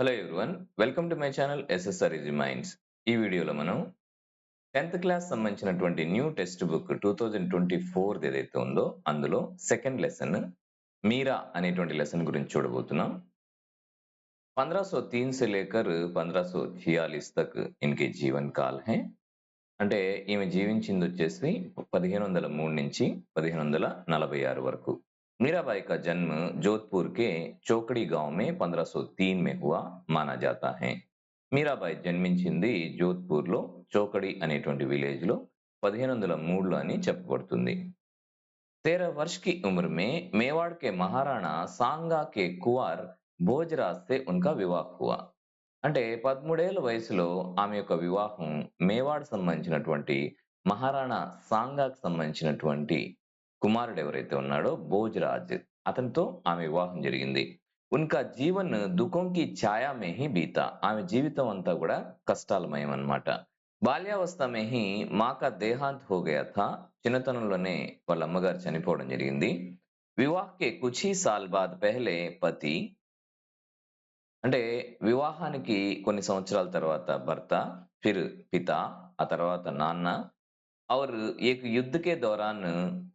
Hello everyone, welcome to my channel SSR easy minds. ఈ వీడియోలో మనం 10th క్లాస్ సంబంధించినటువంటి న్యూ టెక్స్ట్ బుక్ 2024 ఏదైతే ఉందో అందులో సెకండ్ లెసన్ మీరా అనేటువంటి లెసన్ గురించి చూడబోతున్నాం. 1503 से लेकर 1546 तक इनके जीवन काल है. అంటే ఈమె జీవించింది వచ్చేసి 1503 నుంచి 1546 వరకు. मीराबाई का जन्म जोधपुर के चौकड़ी गांव में 1503 में हुआ माना जाता है. మీరాబాయి జన్మించింది జోధ్పూర్లో చౌకడి అనేటువంటి విలేజ్ లో 1503 అని చెప్పబడుతుంది. 13 वर्ष की उम्र में मेवाड़ के महाराणा सांगा के कुंवर भोजराज से उनका विवाह हुआ. అంటే 13 ఏళ్ల వయసులో ఆమె యొక్క వివాహం మేవాడ్ సంబంధించినటువంటి మహారాణా సాంగాకు సంబంధించినటువంటి కుమారుడు ఎవరైతే ఉన్నాడో భోజరాజ్ అతనితో ఆమె వివాహం జరిగింది. ఉన్కా జీవన్ దుఃఖం కి ఛాయా మే హీ బీతా. ఆమె జీవితం అంతా కూడా కష్టాలమయం అన్నమాట. బాల్యావస్థ మే హీ మాँ का देहांत हो गया था. చిన్నతనంలోనే వాళ్ళ అమ్మగారు చనిపోవడం జరిగింది. వివాహ్ కే కుछ ही साल बाद पहले पति అంటే వివాహానికి కొన్ని సంవత్సరాల తర్వాత భర్త, ఫిర్ పిత, ఆ తర్వాత నాన్న और एक युद्ध के दौरान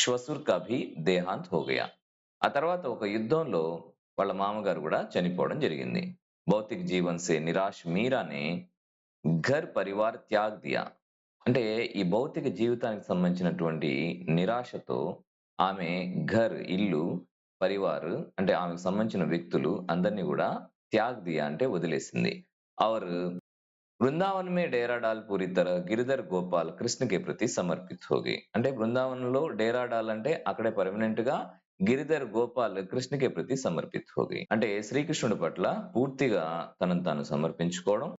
श्वशुर का भी देहांत हो गया. ఆ తర్వాత ఒక యుద్ధంలో వాళ్ళ మామగారు కూడా చనిపోవడం జరిగింది. భౌతిక జీవన్ సే నిరాశ్ మీరానే ఘర్ పరివార్ త్యాగ్ దియా. అంటే ఈ భౌతిక జీవితానికి సంబంధించినటువంటి నిరాశతో ఆమె ఘర్ ఇల్లు, పరివార్ అంటే ఆమెకు సంబంధించిన వ్యక్తులు అందరినీ కూడా త్యాగ్ దియా అంటే వదిలేసింది. और బృందావన్ మే డేరా డాల్ పూరి తరహ్ గిరిధర్ గోపాల్ కృష్ణ కే ప్రతి సమర్పిత్ హో గయి. అంటే బృందావనంలో డేరా డాల్ అంటే అక్కడే పర్మనెంట్ గా గిరిధర్ గోపాల్ కృష్ణకే ప్రతి సమర్పిత్ హో గయి. అంటే శ్రీకృష్ణుడి పట్ల పూర్తిగా తనను తాను సమర్పించుకోవడం.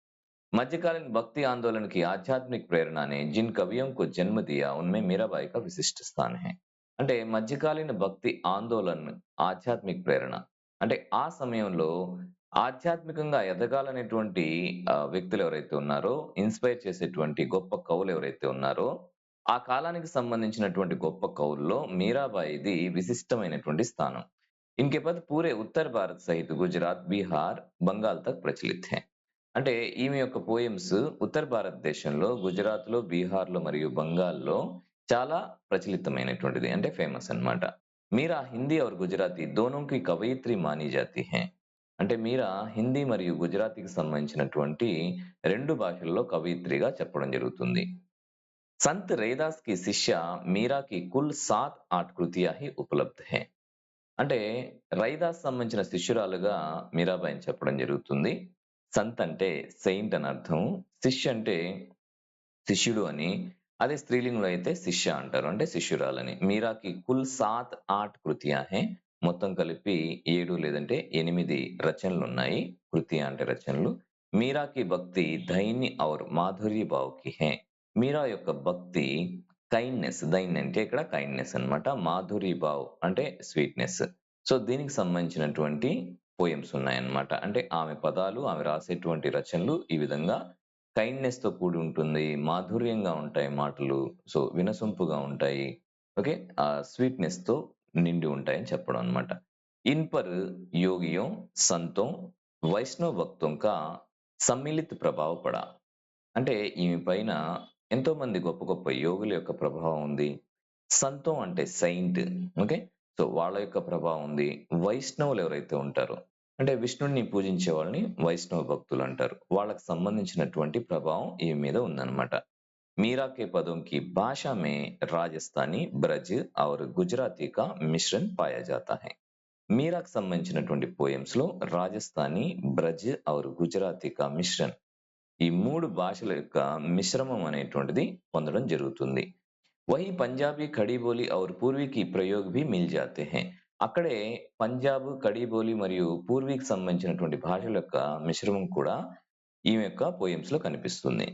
मध्यकालीन भक्ति आंदोलन की आध्यात्मिक प्रेरणा ने जिन कवियों को जन्म दिया उनमें मीराबाई का विशिष्ट स्थान है. అంటే మధ్యకాలీన భక్తి ఆందోళన్ ఆధ్యాత్మిక ప్రేరణ అంటే ఆ సమయంలో ఆధ్యాత్మికంగా ఎదగాలనేటువంటి వ్యక్తులు ఎవరైతే ఉన్నారో, ఇన్స్పైర్ చేసేటువంటి గొప్ప కవులు ఎవరైతే ఉన్నారో, ఆ కాలానికి సంబంధించినటువంటి గొప్ప కవుల్లో మీరాబాయిది విశిష్టమైనటువంటి స్థానం. इनके पद पूरे उत्तर भारत सहित गुजरात, बिहार, बंगाल तक प्रचलित हैं. అంటే ఈమె యొక్క పోయమ్స్ ఉత్తర భారతదేశంలో గుజరాత్లో, బీహార్లో మరియు బంగాల్లో చాలా ప్రచలితమైనటువంటిది అంటే ఫేమస్ అన్నమాట. మీరా హిందీ और గుజరాతీ दोनों की कवयित्री मानी जाती हैं. అంటే మీరా హిందీ మరియు గుజరాతీకి సంబంధించినటువంటి రెండు భాషల్లో కవయిత్రిగా చెప్పడం జరుగుతుంది. संत रैदास की शिष्य मीरा की कुल 7-8 కృతియా హి ఉపలబ్ధ హై. అంటే రైదాస్ సంబంధించిన శిష్యురాలుగా మీరాబాయిని చెప్పడం జరుగుతుంది. సంత్ అంటే సెయింట్ అని అర్థం. శిష్య అంటే శిష్యుడు అని. అదే స్త్రీలింగంలో అయితే శిష్య అంటారు, అంటే శిష్యురాలని. మీరాకి కుల్ 7-8 కృతియా హై. మొత్తం కలిపి 7 లేదంటే 8 రచనలు ఉన్నాయి. కృతియా అంటే రచనలు. మీరాకి భక్తి దైన్య और మాధుర్య భావ్ కి హై. మీరా యొక్క భక్తి కైండ్నెస్, దైన్య అంటే ఇక్కడ కైండ్నెస్ అన్నమాట. మాధుర్య భావ్ అంటే స్వీట్నెస్. సో దీనికి సంబంధించినటువంటి పోయమ్స్ ఉన్నాయన్నమాట. అంటే ఆమె పదాలు, ఆమె రాసేటువంటి రచనలు ఈ విధంగా కైండ్నెస్ తో కూడి ఉంటుంది, మాధుర్యంగా ఉంటాయి మాటలు, సో వినసొంపుగా ఉంటాయి. ఓకే, ఆ స్వీట్నెస్ తో నిండి ఉంటాయని చెప్పడం అన్నమాట. ఇన్ పర్ యోగియోं, సంతోं, వైష్ణవ భక్తోं का సమ్మిళిత ప్రభావ పడా. అంటే ఈమె పైన ఎంతో మంది గొప్ప గొప్ప యోగుల యొక్క ప్రభావం ఉంది. సంతం అంటే సెయింట్, ఓకే, సో వాళ్ళ యొక్క ప్రభావం ఉంది. వైష్ణవులు ఎవరైతే ఉంటారో అంటే విష్ణుడిని పూజించే వాళ్ళని వైష్ణవ భక్తులు అంటారు. వాళ్ళకి సంబంధించినటువంటి ప్రభావం ఈమె మీద ఉందన్నమాట. మీరా के पदों की भाषा में राजस्थानी, ब्रज और गुजराती का मिश्रण पाया जाता है. మీరాకు సంబంధించినటువంటి పోయమ్స్ లో రాజస్థానీ, బ్రజ్ और గుజరాతీ కా మిశ్రన్, ఈ 3 భాషల యొక్క మిశ్రమం అనేటువంటిది పొందడం జరుగుతుంది. वही पंजाबी, खड़ी बोली और पूर्वी की प्रयोग भी मिल जाते हैं. అక్కడే పంజాబ్, కడీ బోలి మరియు పూర్వీకి సంబంధించినటువంటి భాషల యొక్క మిశ్రమం కూడా ఈమె యొక్క పోయమ్స్ లో కనిపిస్తుంది.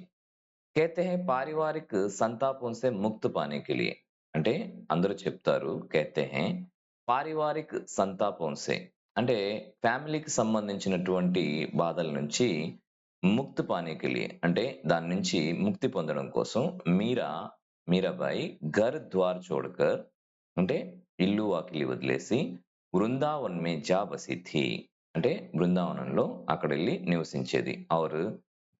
कहते हैं पारिवारिक संतापों से मुक्त पाने के लिए. అంటే అందరూ చెప్తారు कहते हैं పారివారిక్ సంతాపం సే అంటే ఫ్యామిలీకి సంబంధించినటువంటి బాధల నుంచి ముక్తి పానేకి లియే అంటే దాని నుంచి ముక్తి పొందడం కోసం మీరాబాయి ఘర్ ద్వార్ చోడ్కర్ అంటే ఇల్లు వాకిలి వదిలేసి వృందావన్ మే జా బసి థీ. అంటే బృందావనంలో అక్కడెళ్ళి నివసించేది. और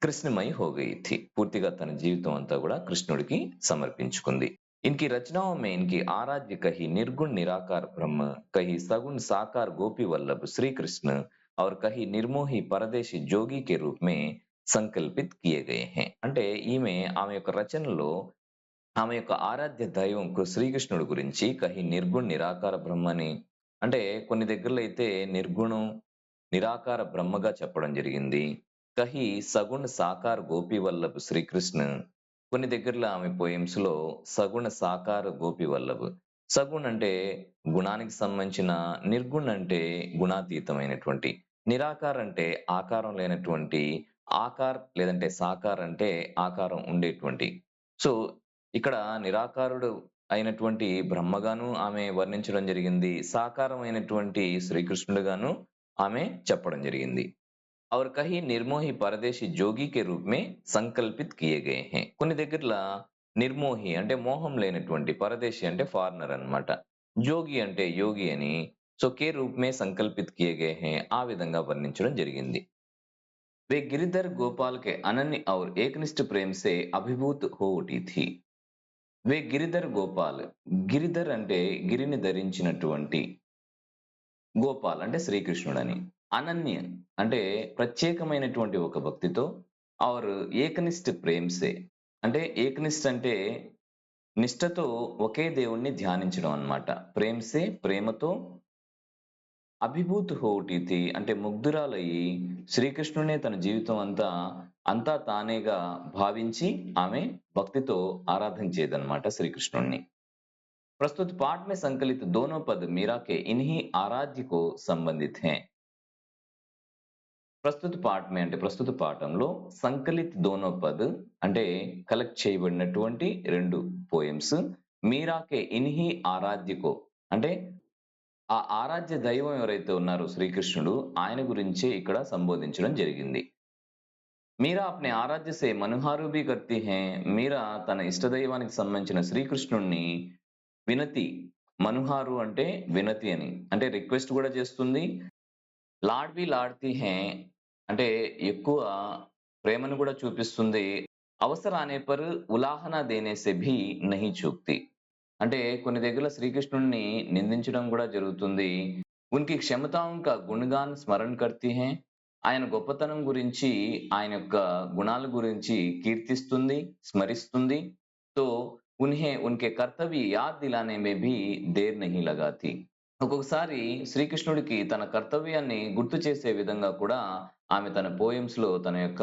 కృష్ణమయి हो गई थी. పూర్తిగా తన జీవితం అంతా కూడా కృష్ణుడికి సమర్పించుకుంది. इनकी रचनाओं में इनकी आराध्य कहीं निर्गुण निराकार ब्रह्म, कहीं सगुण साकार गोपी वल्लभ श्री कृष्ण और कहीं निर्मोही परदेशी जोगी के रूप में సంకల్పిత్ కియే గయే హై. అంటే ఆమె యొక్క రచనలో ఆమె యొక్క ఆరాధ్య దైవంకు శ్రీకృష్ణుడి గురించి కహి నిర్గుణ్ నిరాకార బ్రహ్మని, అంటే కొన్ని దగ్గరలో అయితే నిర్గుణం నిరాకార బ్రహ్మగా చెప్పడం జరిగింది. కహి సగుణ సాకార్ గోపి వల్లభ్ శ్రీకృష్ణ, కొన్ని దగ్గరలో ఆమె పోయమ్స్ లో సగుణ సాకార గోపి వల్లభ్. సగుణ్ అంటే గుణానికి సంబంధించిన, నిర్గుణ్ అంటే గుణాతీతమైనటువంటి, నిరాకార్ అంటే ఆకారం లేనటువంటి, ఆకార్ లేదంటే సాకార్ అంటే ఆకారం ఉండేటువంటి. సో ఇక్కడ నిరాకారుడు అయినటువంటి బ్రహ్మగాను ఆమె వర్ణించడం జరిగింది. సాకారమైనటువంటి శ్రీకృష్ణుడుగాను ఆమె చెప్పడం జరిగింది. और कहीं निर्मोही परदेशी जोगी के रूप में సంకల్పిత్ కియే గయే హై. కొన్ని దగ్గరలా నిర్మోహి అంటే మోహం లేనటువంటి, పరదేశి అంటే ఫారినర్ అన్నమాట, జోగి అంటే యోగి అని, సో కే రూప్ మే సంకల్పిత్ కియే గయే హై ఆ విధంగా వర్ణించడం జరిగింది. वे गिरिधर गोपाल के अनन्य और एकनिष्ठ प्रेम से अभिभूत हो उठी थी. వే గిరిధర్ గోపాల్, గిరిధర్ అంటే గిరిని ధరించినటువంటి, గోపాల్ అంటే శ్రీకృష్ణుడని, అనన్య అంటే ప్రత్యేకమైనటువంటి ఒక భక్తితో, ఆర్ ఏకనిష్ఠ ప్రేమ్సే అంటే ఏకనిష్ఠ అంటే నిష్ఠతో ఒకే దేవుణ్ణి ధ్యానించడం అన్నమాట. ప్రేమ్సే ప్రేమతో, అభిభూత్ హోటితి అంటే ముగ్ధురాలయ్యి శ్రీకృష్ణునే తన జీవితం అంతా తానేగా భావించి ఆమె భక్తితో ఆరాధించేదన్నమాట శ్రీకృష్ణుణ్ణి. प्रस्तुत पाठ में संकलित दोनों पद मीरा के इन्हीं आराध्य को संबंधित हैं. ప్రస్తుత పాఠ మే అంటే ప్రస్తుత పాఠంలో సంకలిత్ దోనో పద్ అంటే కలెక్ట్ చేయబడినటువంటి రెండు పోయమ్స్, మీరాకే ఇన్హి ఆరాధ్యకో అంటే ఆ ఆరాధ్య దైవం ఎవరైతే ఉన్నారో శ్రీకృష్ణుడు, ఆయన గురించే ఇక్కడ సంబోధించడం జరిగింది. మీరా అప్నే ఆరాధ్య సే మనుహారు భీ కర్తీ హై. మీరా తన ఇష్టదైవానికి సంబంధించిన శ్రీకృష్ణుణ్ణి వినతి, మనుహారు అంటే వినతి అని, అంటే రిక్వెస్ట్ కూడా చేస్తుంది. లాడ్ బి లాడ్తీ హై అంటే ఎక్కువ ప్రేమను కూడా చూపిస్తుంది. అవసర్ ఆనే పర్ ఉలాహనా దేనే సే భీ నహీ చూప్తి అంటే కొన్ని దగ్గర శ్రీకృష్ణుడిని నిందించడం కూడా జరుగుతుంది. ఉన్కి క్షమతాओं का गुणगान స్మరణ కర్తీ హై. ఆయన గొప్పతనం గురించి, ఆయన యొక్క గుణాల గురించి కీర్తిస్తుంది, స్మరిస్తుంది. తో उन्हें उनके कर्तव्य याद दिलाने में भी देर नहीं लगाती. ఒక్కొక్కసారి శ్రీకృష్ణుడికి తన కర్తవ్యాన్ని గుర్తు చేసే విధంగా కూడా ఆమె తన పోయమ్స్ లో తన యొక్క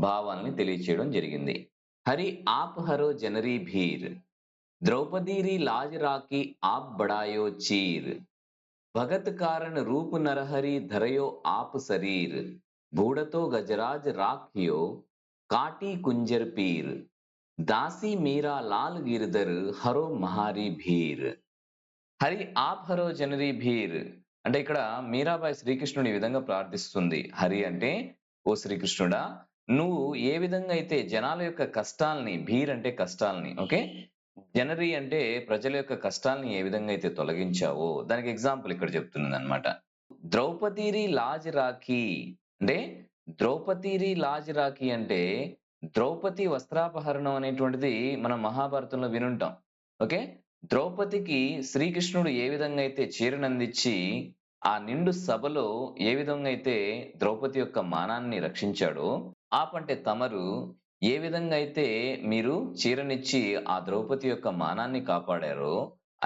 భావాల్ని తెలియచేయడం జరిగింది. హరి ఆప్ హరో జనరీ భీర్, ద్రౌపదీరి లాజ్ రాకి ఆప్ బడాయో చీర్, భగత్ కారణ రూప్ నరహరి ధరయో ఆప్ శరీర్, బూఢతో గజరాజ్ రాఖ్యో కాటి కుంజర్ పీర్, దాసి మీరా లాల్ గిరిధర్ హరో మహారి భీర్. హరి ఆప్ హరో జనరీ భీర్ అంటే ఇక్కడ మీరాబాయి శ్రీకృష్ణుడు ఈ విధంగా ప్రార్థిస్తుంది. హరి అంటే ఓ శ్రీకృష్ణుడా, నువ్వు ఏ విధంగా అయితే జనాల యొక్క కష్టాల్ని, భీర్ అంటే కష్టాల్ని, ఓకే, జనరీ అంటే ప్రజల యొక్క కష్టాల్ని ఏ విధంగా అయితే తొలగించావో దానికి ఎగ్జాంపుల్ ఇక్కడ చెప్తున్నది అనమాట. ద్రౌపదీరి లాజ్ రాఖీ అంటే, ద్రౌపదీరి లాజ్ రాఖీ అంటే ద్రౌపది వస్త్రాపహరణం అనేటువంటిది మనం మహాభారతంలో వినుంటాం. ఓకే, ద్రౌపదికి శ్రీకృష్ణుడు ఏ విధంగా అయితే చీరనందించి ఆ నిండు సభలో ఏ విధంగా అయితే ద్రౌపది యొక్క మానాన్ని రక్షించాడో, ఆపంటే తమరు ఏ విధంగా అయితే మీరు చీరనిచ్చి ఆ ద్రౌపది యొక్క మానాన్ని కాపాడారో,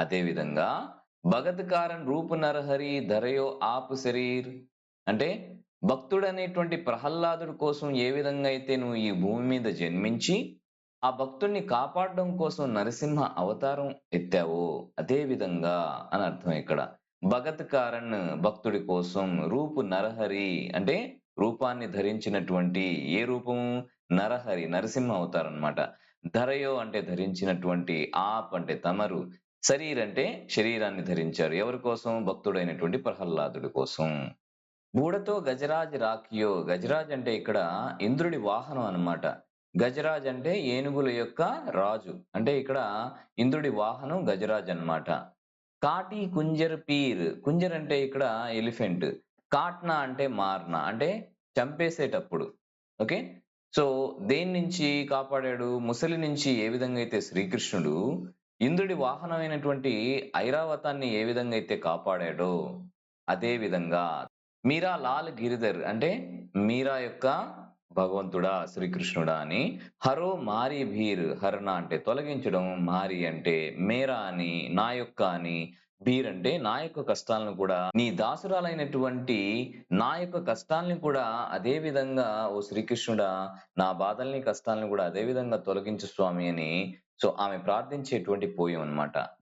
అదే విధంగా భగత్ కారణ్ రూప్ నరహరి ధరయో ఆప్ శరీర్ అంటే భక్తుడనేటువంటి ప్రహ్లాదుడి కోసం ఏ విధంగా అయితే నువ్వు ఈ భూమి మీద జన్మించి ఆ భక్తుడిని కాపాడడం కోసం నరసింహ అవతారం ఎత్తావో అదే విధంగా అని అర్థం ఇక్కడ. భగత్ కారణ్ భక్తుడి కోసం, రూపు నరహరి అంటే రూపాన్ని ధరించినటువంటి, ఏ రూపము, నరహరి నరసింహ అవతారం అన్నమాట. ధరయో అంటే ధరించినటువంటి, ఆప్ అంటే తమరు, శరీర్ అంటే శరీరాన్ని ధరించారు. ఎవరి కోసం? భక్తుడైనటువంటి ప్రహ్లాదుడి కోసం. బూఢతో గజరాజ్ రాకియో, గజరాజ్ అంటే ఇక్కడ ఇంద్రుడి వాహనం అన్నమాట. గజరాజ్ అంటే ఏనుగుల యొక్క రాజు, అంటే ఇక్కడ ఇంద్రుడి వాహనం గజరాజ్ అన్నమాట. కాటి కుంజర్ పీర్, కుంజర్ అంటే ఇక్కడ ఎలిఫెంట్, కాట్నా అంటే మార్నా అంటే చంపేసేటప్పుడు. ఓకే. సో, దేని నుంచి కాపాడాడు? ముసలి నుంచి ఏ విధంగా అయితే శ్రీకృష్ణుడు ఇంద్రుడి వాహనమైనటువంటి ఐరావతాన్ని ఏ విధంగా అయితే కాపాడాడో, అదే విధంగా మీరా లాల్ గిరిధర్ అంటే మీరా యొక్క భగవంతుడా, శ్రీకృష్ణుడా అని హరో మారి భీర్ హరణ అంటే తొలగించడం, మారి అంటే మేరా అని, నా యొక్క అని, భీర్ అంటే నా యొక్క కష్టాలను కూడా నీ దాసురాలైనటువంటి నా యొక్క కష్టాల్ని కూడా అదే విధంగా ఓ శ్రీకృష్ణుడా నా బాధల్ని, కష్టాలను కూడా అదే విధంగా తొలగించు స్వామి అని సో ఆమె ప్రార్థించేటువంటి పోయం అన్నమాట.